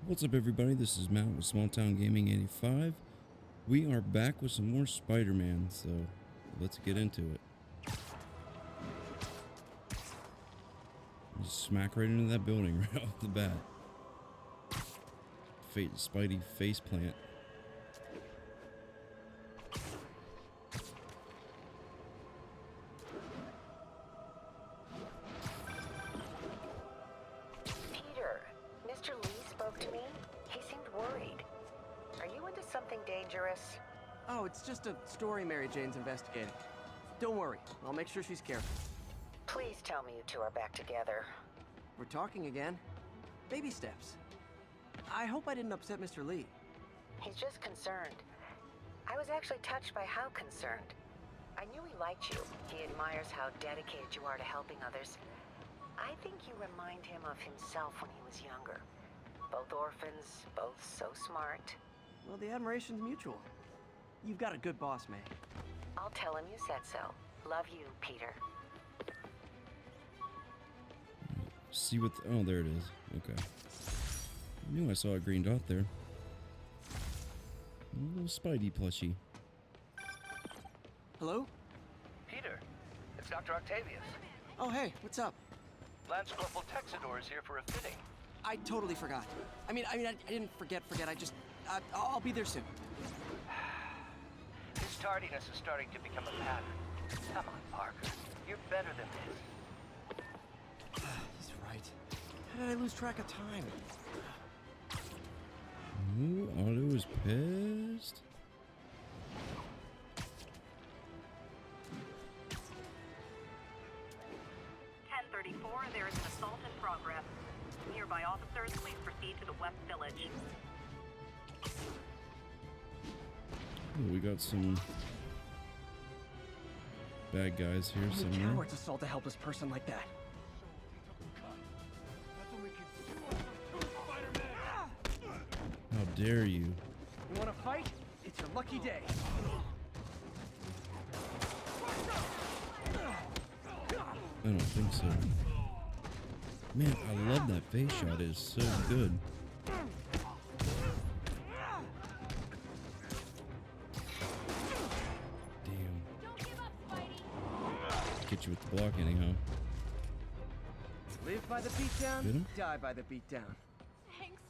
What's up, everybody? This is Matt with Small Town Gaming 85. We are back with some more Spider-Man, so let's get into it. Just smack right into that building right off the bat. Spidey face plant. Peter, Mr. Lee spoke to me. He seemed worried. Are you into something dangerous? Oh, it's just a story Mary Jane's investigating. Don't worry, I'll make sure she's careful. Please tell me you two are back together. We're talking again. Baby steps. I hope I didn't upset Mr. Lee. He's just concerned. I was actually touched by how concerned. I knew he liked you. He admires how dedicated you are to helping others. I think you remind him of himself when he was younger. Both orphans, both so smart. Well, the admiration's mutual. You've got a good boss, May. I'll tell him you said so. Love you, Peter. See what... oh, there it is. Okay. I knew I saw a green dot there. A little Spidey plushie. Hello? Peter, it's Dr. Octavius. Oh, hey, what's up? Lance Corporal Texador is here for a fitting. I totally forgot. I didn't forget. I'll be there soon. His tardiness is starting to become a pattern. Come on, Parker. You're better than this. He's right. How did I lose track of time? Ooh, Otto is pissed. There is an assault in progress. Nearby officers, please proceed to the West Village. Oh, we got some bad guys here The somewhere. cowards assault a helpless person like that. How dare you? You want to fight? It's your lucky day. I don't think so. Man, I love that face shot. It is so good. Damn. Don't give up, Spidey. Get you with the block anyhow. Live by the Hit beatdown, him? die by the beatdown. Thanks.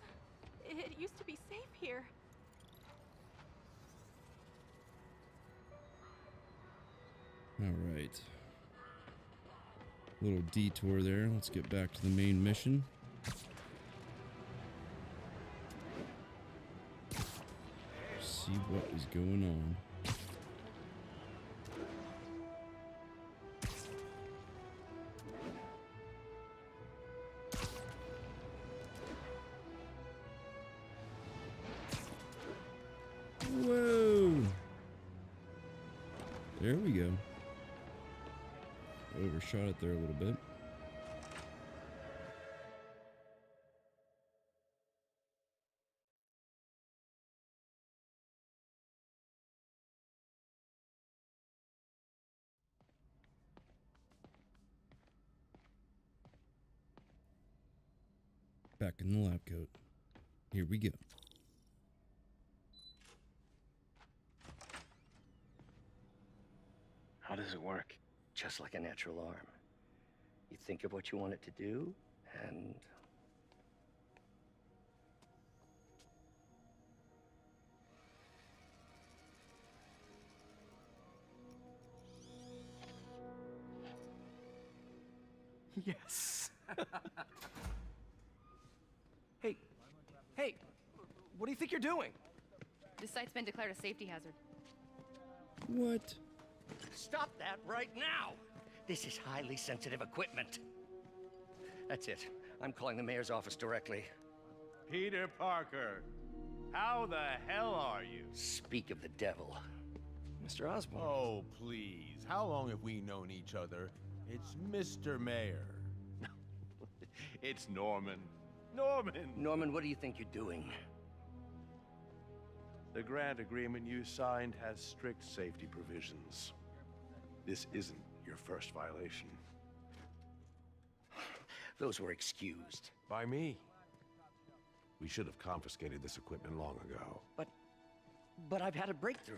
It used to be safe here. Alright. Little detour there. Let's get back to the main mission. See what is going on. Whoa! There we go. Overshot it there a little bit. Back in the lab coat. Here we go. How does it work? Just like a natural arm. You think of what you want it to do, and... Yes. Hey, what do you think you're doing? This site's been declared a safety hazard. What? Stop that right now! This is highly sensitive equipment. That's it. I'm calling the mayor's office directly. Peter Parker, how the hell are you? Speak of the devil. Mr. Osborn. Oh, please. How long have we known each other? It's Mr. Mayor. It's Norman. Norman! Norman, what do you think you're doing? The grant agreement you signed has strict safety provisions. This isn't your first violation. Those were excused. By me. We should have confiscated this equipment long ago. But I've had a breakthrough.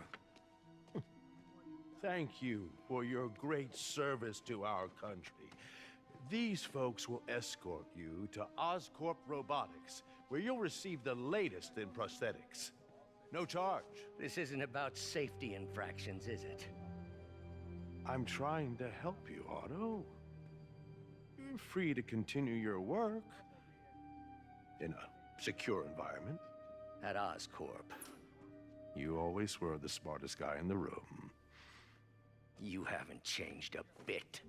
Thank you for your great service to our country. These folks will escort you to Oscorp Robotics, where you'll receive the latest in prosthetics. No charge. This isn't about safety infractions, is it? I'm trying to help you, Otto. You're free to continue your work in a secure environment. At Oscorp. You always were the smartest guy in the room. You haven't changed a bit.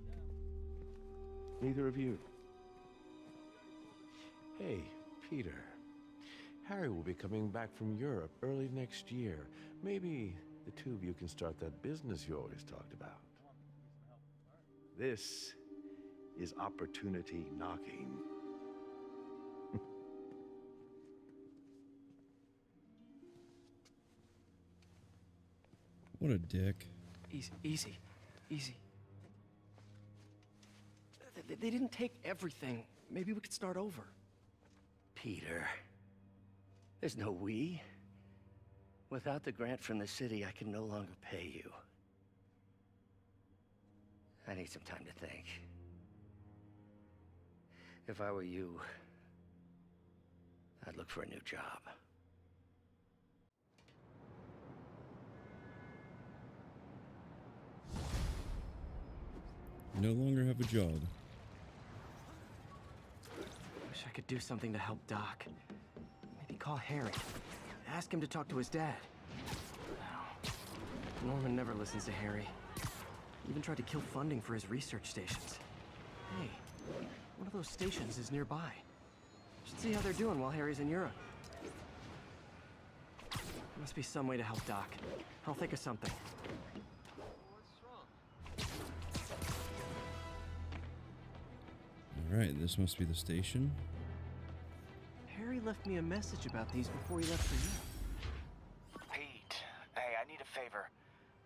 Neither of you. Hey, Peter. Harry will be coming back from Europe early next year. Maybe the two of you can start that business you always talked about. This is opportunity knocking. What a dick. Easy. They didn't take everything. Maybe we could start over. Peter. There's no we. Without the grant from the city, I can no longer pay you. I need some time to think. If I were you, I'd look for a new job. No longer have a job. Wish I could do something to help Doc. Maybe call Harry. Ask him to talk to his dad. No. Norman never listens to Harry. Even tried to kill funding for his research stations. Hey, one of those stations is nearby. Should see how they're doing while Harry's in Europe. Must be some way to help Doc. I'll think of something. Alright, this must be the station. Harry left me a message about these before he left for you. Pete, hey, I need a favor.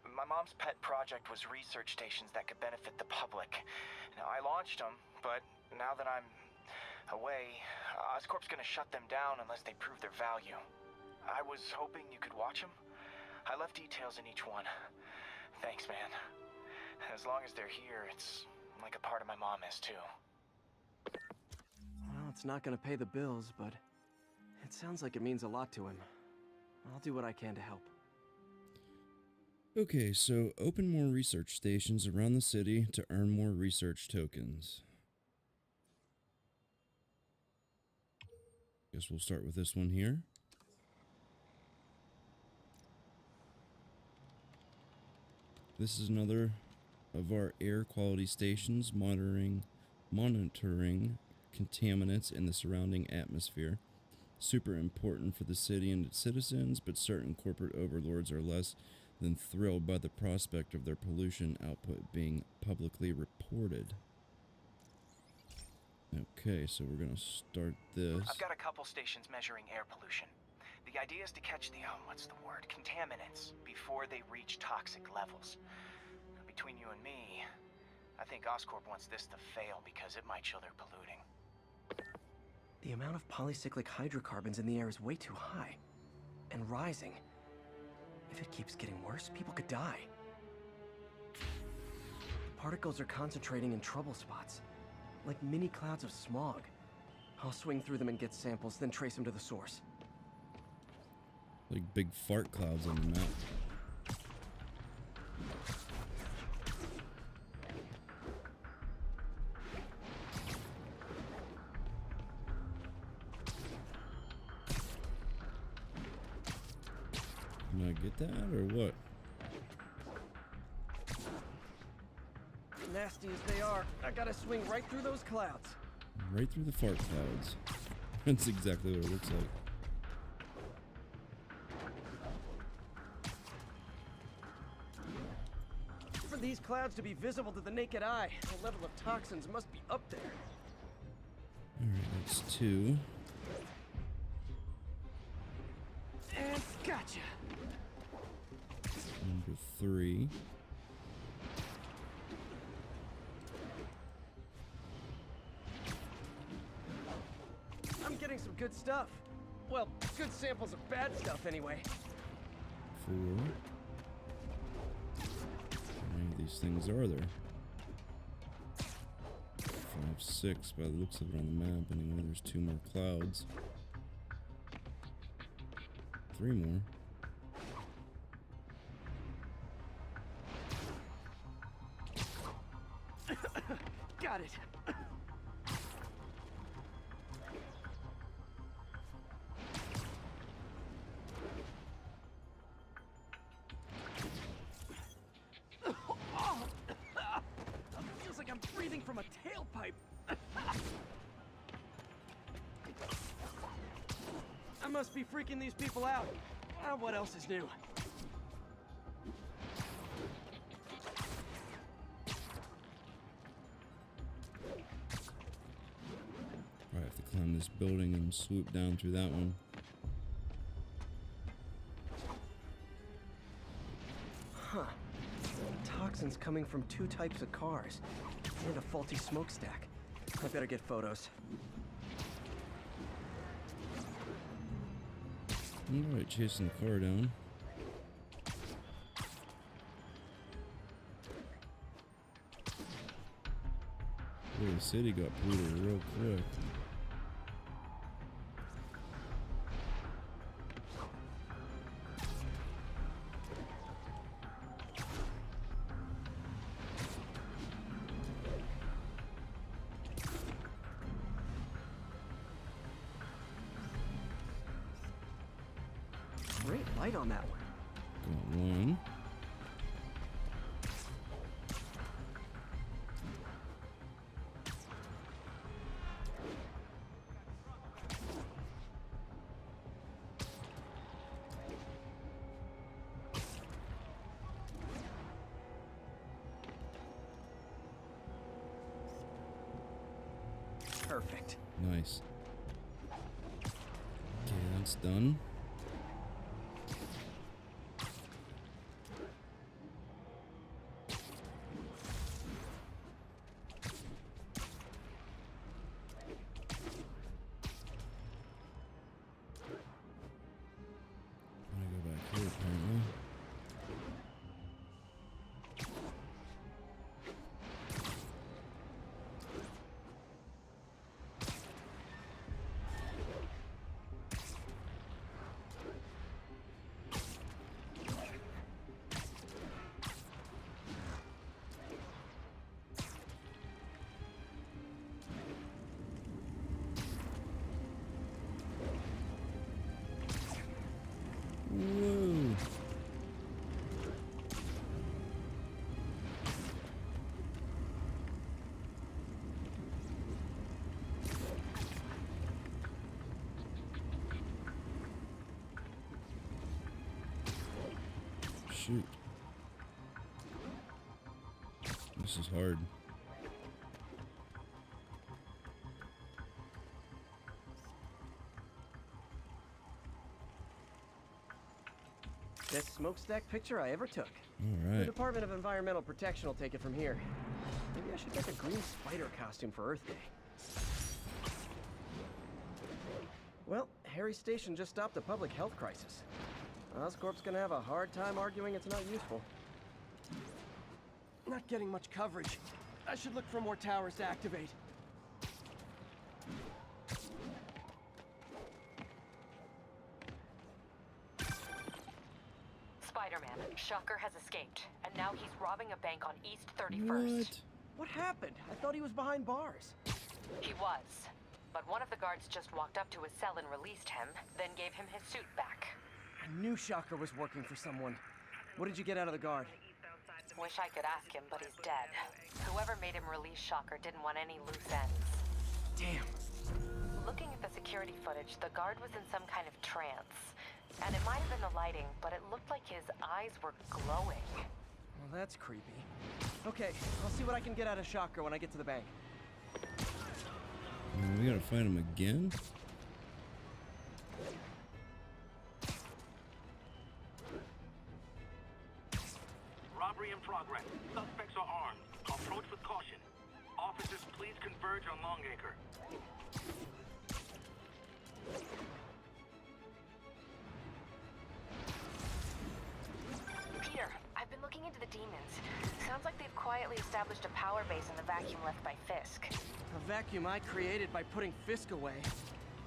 My mom's pet project was research stations that could benefit the public. Now, I launched them, but now that I'm away, Oscorp's gonna shut them down unless they prove their value. I was hoping you could watch them. I left details in each one. Thanks, man. As long as they're here, it's like a part of my mom is, too. Well, it's not gonna pay the bills, but it sounds like it means a lot to him. I'll do what I can to help. Okay, so open more research stations around the city to earn more research tokens. Guess we'll start with this one here. This is another of our air quality stations monitoring contaminants in the surrounding atmosphere. Super important for the city and its citizens, but certain corporate overlords are less than thrilled by the prospect of their pollution output being publicly reported. Okay, so we're gonna start this. I've got a couple stations measuring air pollution. The idea is to catch the, contaminants before they reach toxic levels. Between you and me, I think Oscorp wants this to fail because it might show they're polluting. The amount of polycyclic hydrocarbons in the air is way too high. And rising. If it keeps getting worse, people could die. The particles are concentrating in trouble spots. Like mini clouds of smog. I'll swing through them and get samples, then trace them to the source. Like big fart clouds on the map. Can I get that or what? Nasty as they are, I gotta swing right through those clouds. Right through the fart clouds. That's exactly what it looks like. For these clouds to be visible to the naked eye, the level of toxins must be up there. Alright, that's 2. And gotcha. Number 3. I'm getting some good stuff. Well, good samples of bad stuff anyway. 4. How many of these things are there? 5, 6 by the looks of it on the map. Anyway, there's 2 more clouds. 3 more. Got it. Feels like I'm breathing from a tailpipe. I must be freaking these people out. What else is new? I have to climb this building and swoop down through that one. Huh. Toxins coming from 2 types of cars. And a faulty smokestack. I better get photos. Alright, chasing the car down. Boy, the city got polluted real quick. Great light on that one. Got 1. Perfect. Nice. Okay, that's done. I'm gonna go back here apparently. Whoa. Shoot. This is hard. Best smokestack picture I ever took. All The right. Department of Environmental Protection will take it from here. Maybe I should make a green spider costume for Earth Day. Well, Harry's station just stopped a public health crisis. Oscorp's gonna have a hard time arguing it's not useful. Not getting much coverage. I should look for more towers to activate. Spider-Man, Shocker has escaped, and now he's robbing a bank on East 31st. What? What happened? I thought he was behind bars. He was, but one of the guards just walked up to his cell and released him, then gave him his suit back. I knew Shocker was working for someone. What did you get out of the guard? Wish I could ask him, but he's dead. Whoever made him release Shocker didn't want any loose ends. Damn. Looking at the security footage, the guard was in some kind of trance. And it might have been the lighting, but it looked like his eyes were glowing. Well, that's creepy. Okay, I'll see what I can get out of Shocker when I get to the bank. We gotta fight him again? Robbery in progress. Suspects are armed. Approach with caution. Officers, please converge on Longacre. established a power base in the vacuum left by Fisk. A vacuum I created by putting Fisk away.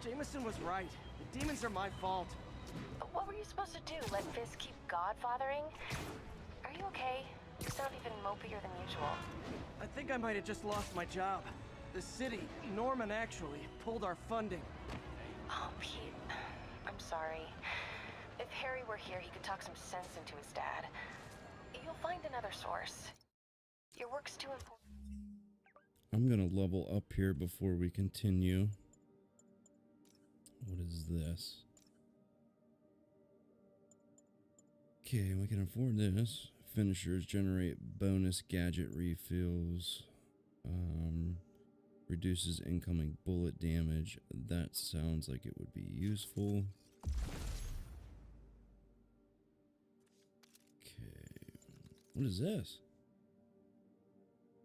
Jameson was right. The demons are my fault. But what were you supposed to do? Let Fisk keep godfathering? Are you okay? You sound even mopier than usual. I think I might have just lost my job. The city, Norman actually, pulled our funding. Oh, Pete. I'm sorry. If Harry were here, he could talk some sense into his dad. You'll find another source. Your work's too important. I'm gonna level up here before we continue. What is this? Okay, we can afford this. Finishers generate bonus gadget refills. Reduces incoming bullet damage. That sounds like it would be useful. Okay. What is this?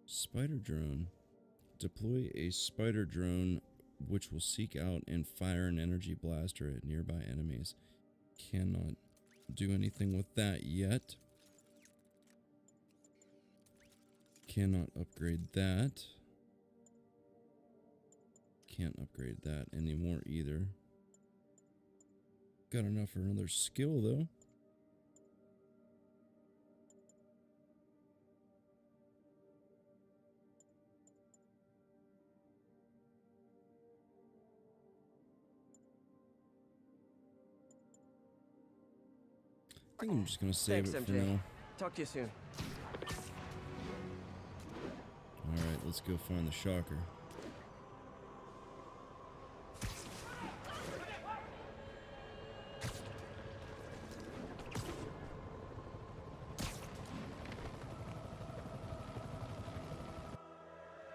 Spider drone. Deploy a spider drone which will seek out and fire an energy blaster at nearby enemies. Cannot do anything with that yet. Cannot upgrade that. Can't upgrade that anymore either. Got enough for another skill though. I think I'm just gonna save Thanks, it for MJ. now. Talk to you soon. Alright, let's go find the shocker.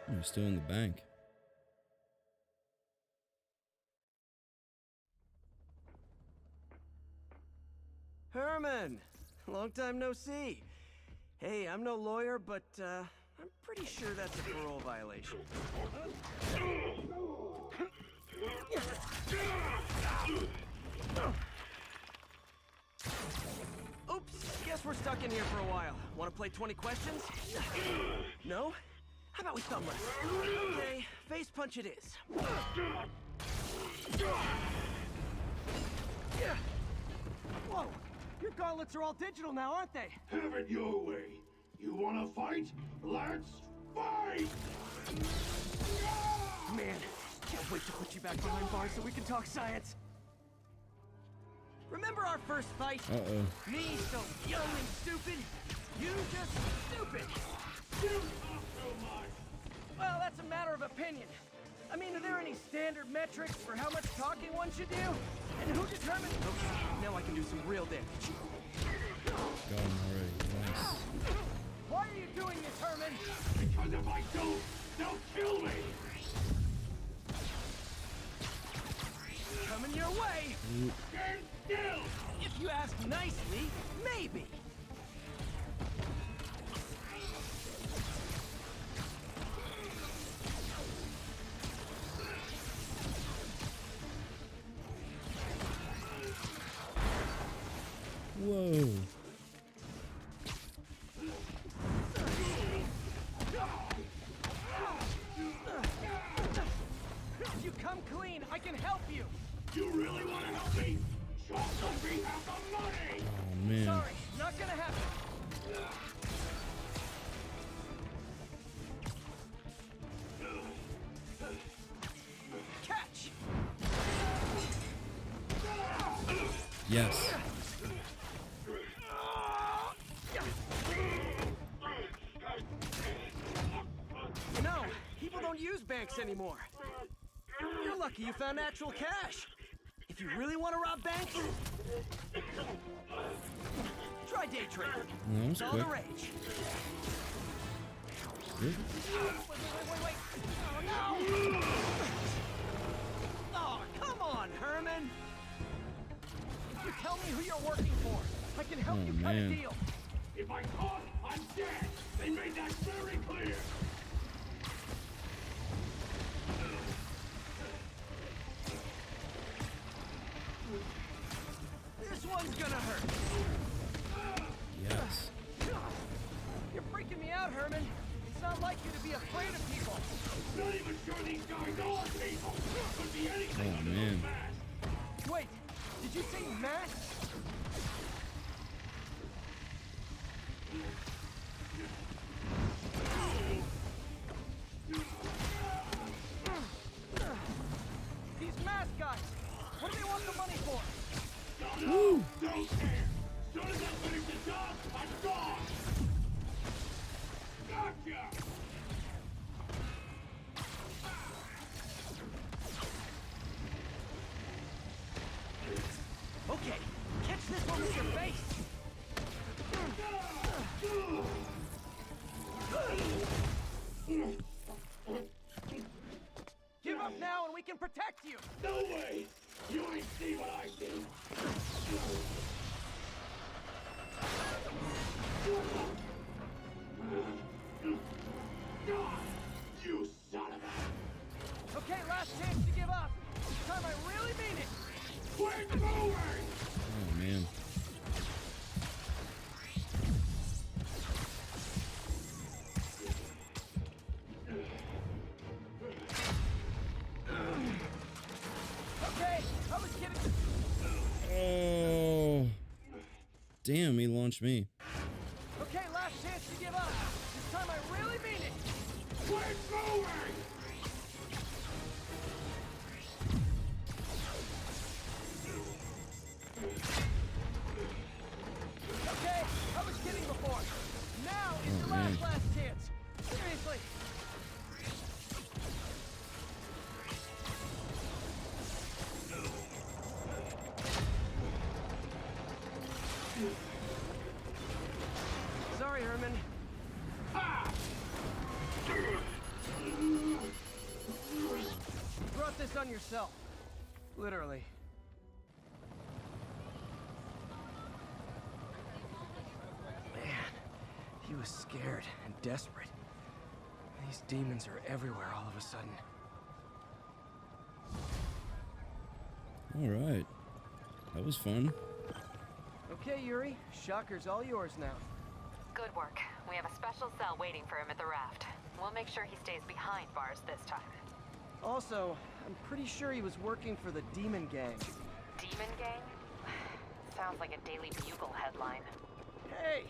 You're still in the bank. Herman! Long time no see. Hey, I'm no lawyer, but I'm pretty sure that's a parole violation. Oops, guess we're stuck in here for a while. Want to play 20 questions? No? How about we thumb wrestle? Okay, face punch it is. Whoa! Your gauntlets are all digital now, aren't they? Have it your way. You wanna fight? Let's fight! Man, can't wait to put you back behind bars so we can talk science. Remember our first fight? Uh-oh. Me so young and stupid. You just stupid. You talk so much. Well, that's a matter of opinion. I mean, are there any standard metrics for how much talking one should do? And who determines? Okay, now I can do some real damage. Got him already. Nice. Why are you doing this, Herman? Because if I don't, they'll kill me. Coming your way. Stand still. If you ask nicely, maybe. Whoa. If you come clean, I can help you. You really want to help me? Show me half the money. Oh man. Sorry, not gonna happen. Catch. Yes. You know, people don't use banks anymore. You're lucky you found actual cash. If you really want to rob banks, try day trading. That was It's all quick. the rage. Good. Wait. Oh, no! Oh, come on, Herman! If you tell me who you're working for, I can help Oh, you cut a man. deal. If I caught, I'm dead. They made that very clear. This one's gonna hurt. Yes. You're freaking me out, Herman. It's not like you to be afraid of people. Not even sure these guys are people. Could be anything Oh, under man. those masks. Wait, did you say masks? These mask guys, what do they want the money for? Woo! Don't care. Soon as I finish the job, I'm gone. Gotcha. Okay, catch this one with your face. Give up now and we can protect you. No way. You ain't see what I see. You son of a... Okay, last chance to give up. This time I really mean it. Quit moving! Oh, man. Okay, I was kidding. Oh. Damn, he launched me. Okay, last chance to give up. This time I really mean it. Quit moving! Okay, I was kidding before. Now is Oh, your man. last chance. Seriously. Sorry, Herman. You brought this on yourself. Literally. Man, he was scared and desperate. These demons are everywhere all of a sudden. All right. That was fun. Okay, Yuri. Shocker's all yours now. Good work. We have a special cell waiting for him at the raft. We'll make sure he stays behind bars this time. Also, I'm pretty sure he was working for the Demon Gang. Demon Gang? Sounds like a Daily Bugle headline. Hey!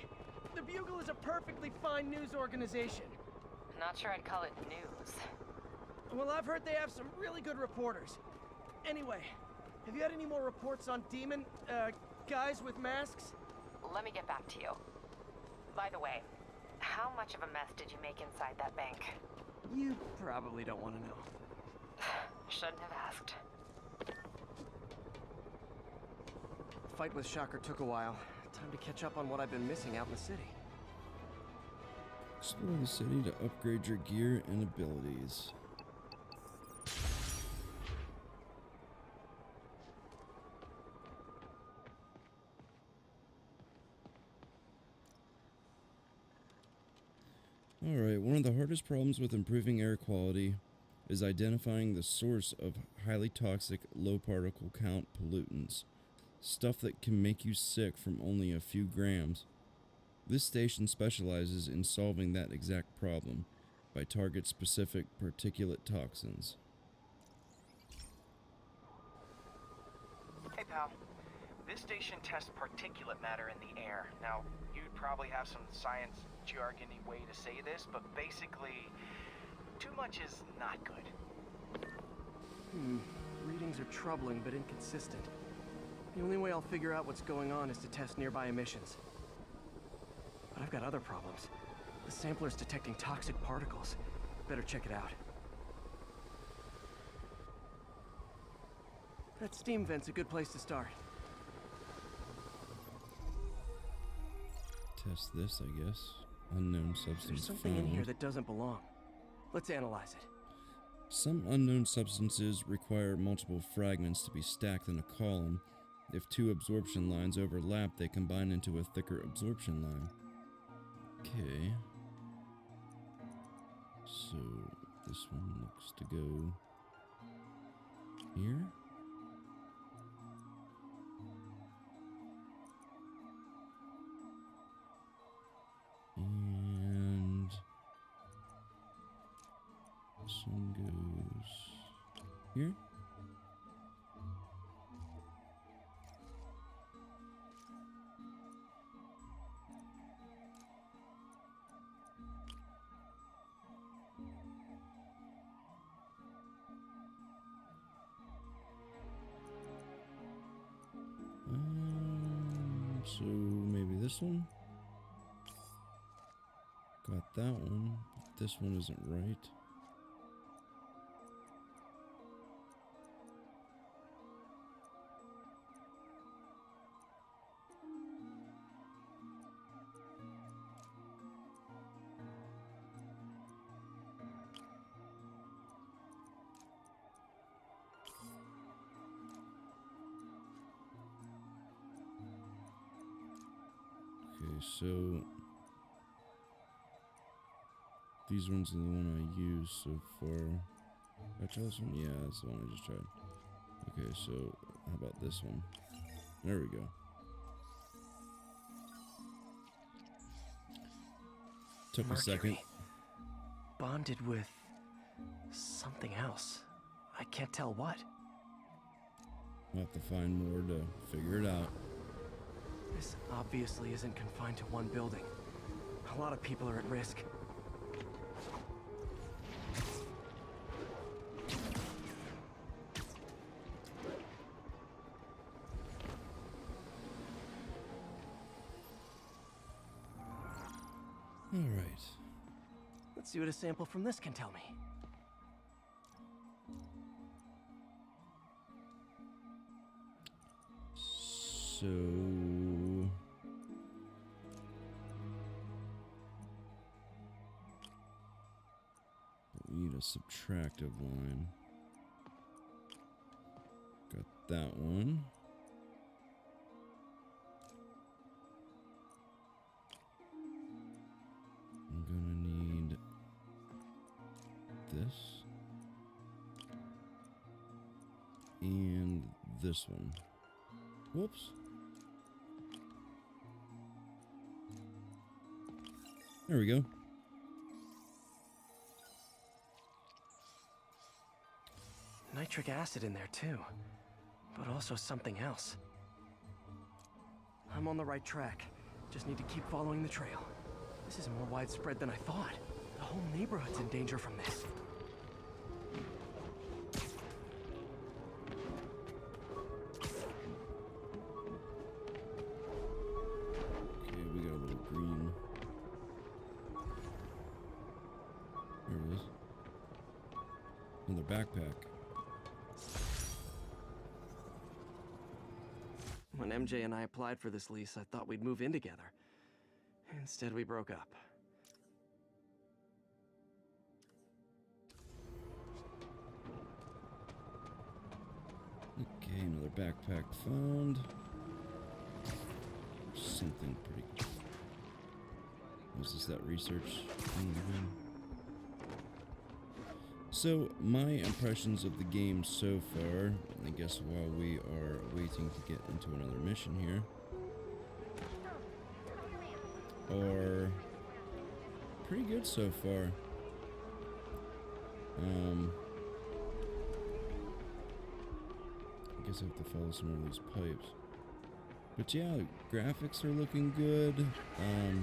The Bugle is a perfectly fine news organization. Not sure I'd call it news. Well, I've heard they have some really good reporters. Anyway, have you had any more reports on demon, guys with masks? Let me get back to you. By the way, how much of a mess did you make inside that bank? You probably don't want to know. Shouldn't have asked. The fight with Shocker took a while. Time to catch up on what I've been missing out in the city. Explore the city to upgrade your gear and abilities. Alright, one of the hardest problems with improving air quality is identifying the source of highly toxic, low particle count pollutants. Stuff that can make you sick from only a few grams. This station specializes in solving that exact problem by target-specific particulate toxins. Hey, pal. This station tests particulate matter in the air. Now, you'd probably have some science jargony way to say this, but basically, too much is not good. Readings are troubling but inconsistent. The only way I'll figure out what's going on is to test nearby emissions. But I've got other problems. The sampler's detecting toxic particles. Better check it out. That steam vent's a good place to start. Test this, I guess. Unknown substance There's something found. in here that doesn't belong. Let's analyze it. Some unknown substances require multiple fragments to be stacked in a column. If two absorption lines overlap, they combine into a thicker absorption line. Okay. So, this one looks to go here. And here? So maybe this one? Got that one. But this one isn't right. Okay, so these ones are the one I used so far. Did I try this one? Yeah, that's the one I just tried. Okay, so how about this one? There we go. Took a second. Mercury. Bonded with something else. I can't tell what. We'll have to find more to figure it out. This obviously isn't confined to one building. A lot of people are at risk. All right. Let's see what a sample from this can tell me. So we need a subtractive line. Got that one. I'm gonna need this and this one. Whoops. There we go. Nitric acid in there too, but also something else. I'm on the right track. Just need to keep following the trail. This is more widespread than I thought. The whole neighborhood's in danger from this. Okay, we got a little green. There it is. Another backpack. When MJ and I applied for this lease, I thought we'd move in together. Instead, we broke up. Okay, another backpack found. Something pretty. Was this that research thing again? So, my impressions of the game so far, I guess while we are waiting to get into another mission here, are pretty good so far. I guess I have to follow some of these pipes. But yeah, graphics are looking good. I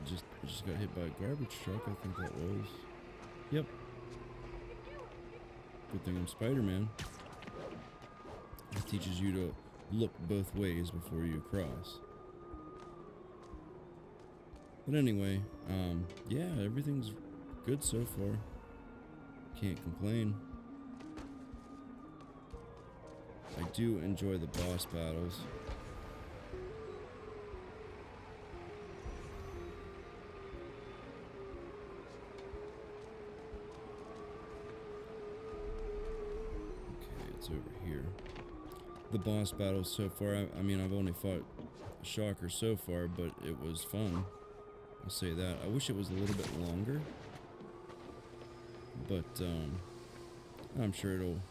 just got hit by a garbage truck, I think that was. Yep. Good thing I'm Spider-Man. It teaches you to look both ways before you cross. But anyway, yeah, everything's good so far. Can't complain. I do enjoy the boss battles. Okay, it's over here. The boss battles so far, I mean, I've only fought Shocker so far, but it was fun. I'll say that. I wish it was a little bit longer, but I'm sure it'll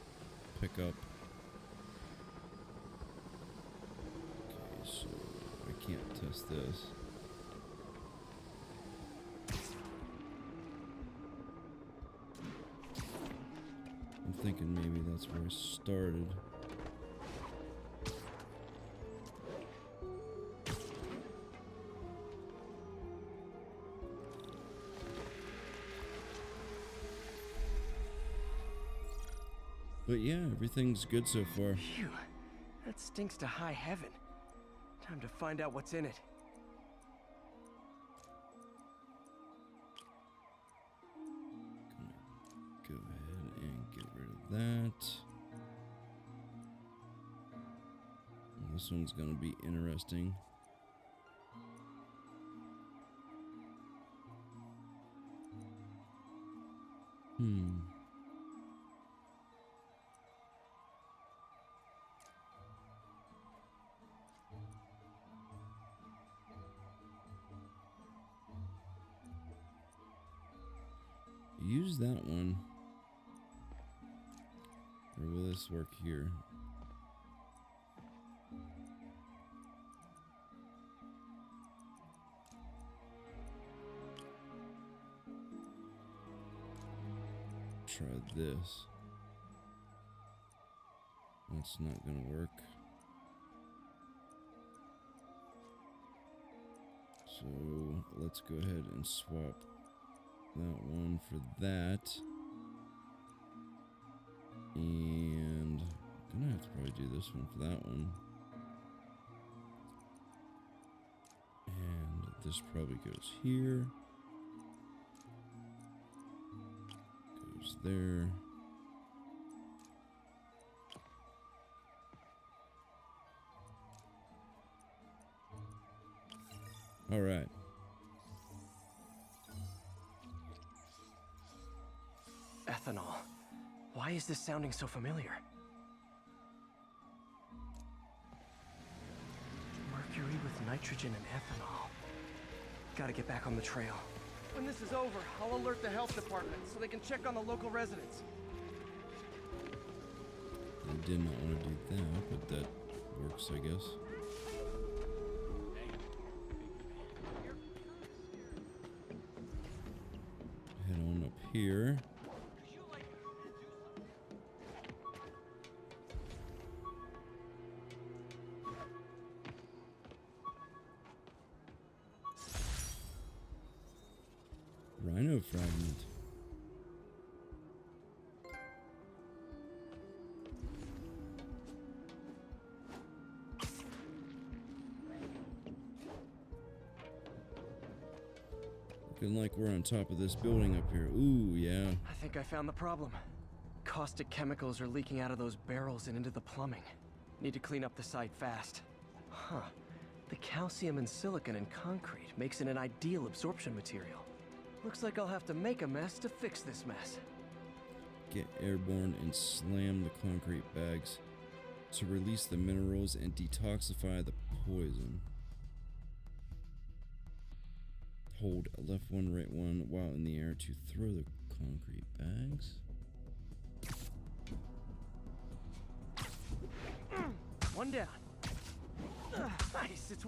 pick up. Okay, so I can't test this. I'm thinking maybe that's where I started. But yeah, everything's good so far. Phew, that stinks to high heaven. Time to find out what's in it. Go ahead and get rid of that. This one's gonna be interesting. Use that one. Or will this work here? Try this. That's not gonna work. So let's go ahead and swap that one for that. And I'm gonna have to probably do this one for that one. And this probably goes here. Goes there. All right. Ethanol. Why is this sounding so familiar? Mercury with nitrogen and ethanol. Gotta get back on the trail. When this is over, I'll alert the health department so they can check on the local residents. I did not want to do that, but that works, I guess. Head on up here. Rhino fragment. Looking like we're on top of this building up here. Ooh, yeah. I think I found the problem. Caustic chemicals are leaking out of those barrels and into the plumbing. Need to clean up the site fast. Huh. The calcium and silicon in concrete makes it an ideal absorption material. Looks like I'll have to make a mess to fix this mess. Get airborne and slam the concrete bags to release the minerals and detoxify the poison. Hold left one, right one while in the air to throw the concrete bags. One down. Nice. It's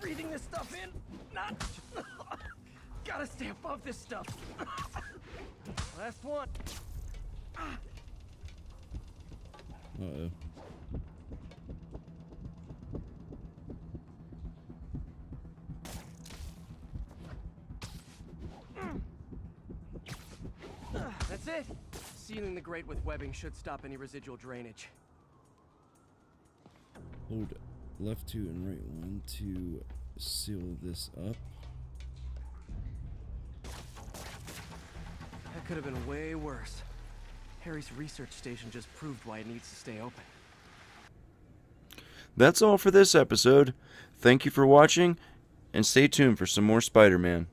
breathing this stuff in. Not. Gotta stay above this stuff. Last one. Uh-oh. That's it. Sealing the grate with webbing should stop any residual drainage. Hold left two and right one to seal this up. That could have been way worse. Harry's research station just proved why it needs to stay open. That's all for this episode. Thank you for watching, and stay tuned for some more Spider-Man.